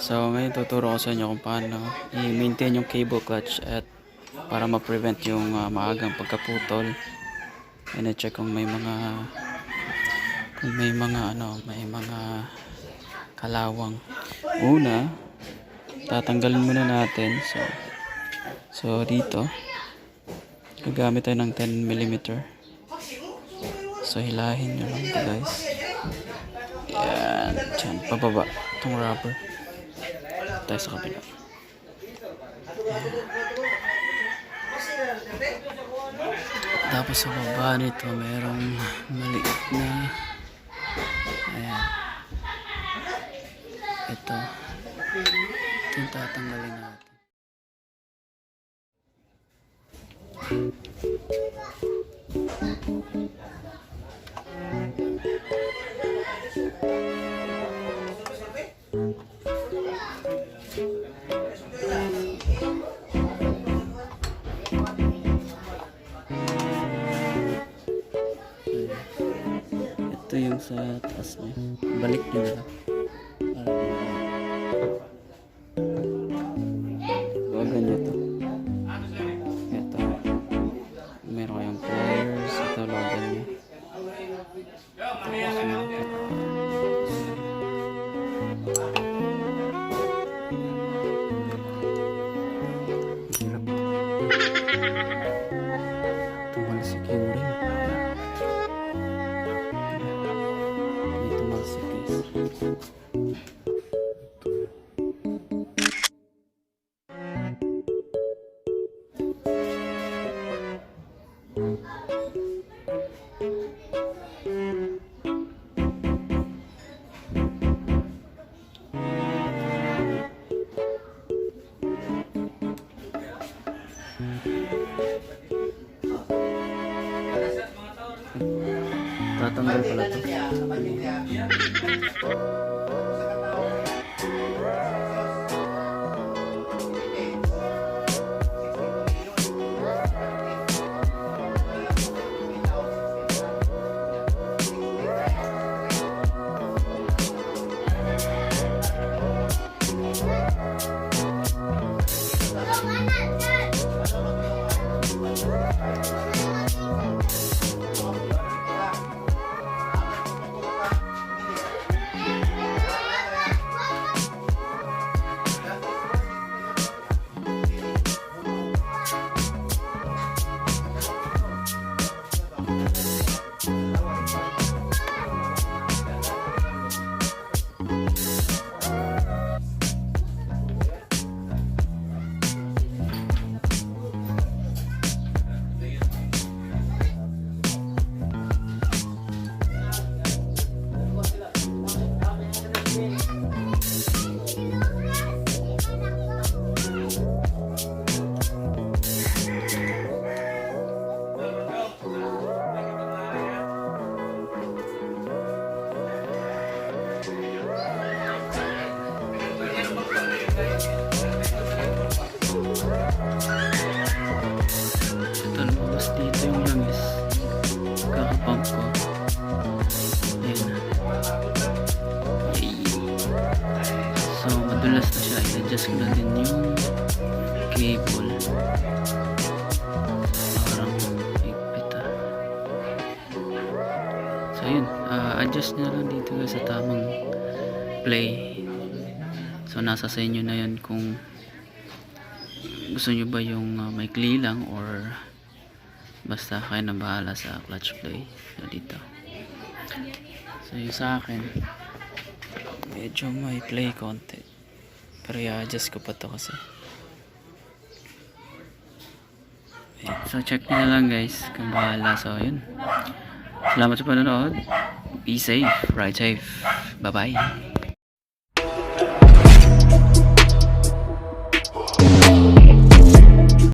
So ngayon tuturo ko sa inyo kung paano i-maintain yung cable clutch at para ma-prevent yung maagang pagkaputol. And check kung may mga may mga kalawang. Una, tatanggalin muna natin. So dito gagamit tayo ng 10mm. So hilahin nyo lang ito, guys. Yan, dyan, pababa itong rubber. Tayo sa kabila. Tapos sa baba nito merong maliit na ayan. Ito yung tatanggalin natin. Ito yung sa taas niya. Balik nyo na lang. Bagan nyo to. Ito. Meron kayong pliers. Ito logan nyo. Tumalsik yung ring. Tatanggal pala ito. Ito lumabas dito yung langis. Kakapump ko. Ayan. Yay. So madulas na siya. I-adjust ko na din yung cable. Parang higpit So yun, adjust nyo lang dito guys sa tamang play. So nasa sa inyo na yan kung gusto nyo ba yung maikli lang or basta kayo na bahala sa clutch play. So dito. So yung sa akin medyo may play konti. Pero i-adjust ko pa to kasi. So check nyo na lang guys kung bahala. So yun. Salamat sa panonood. Be safe. Ride safe. Bye bye.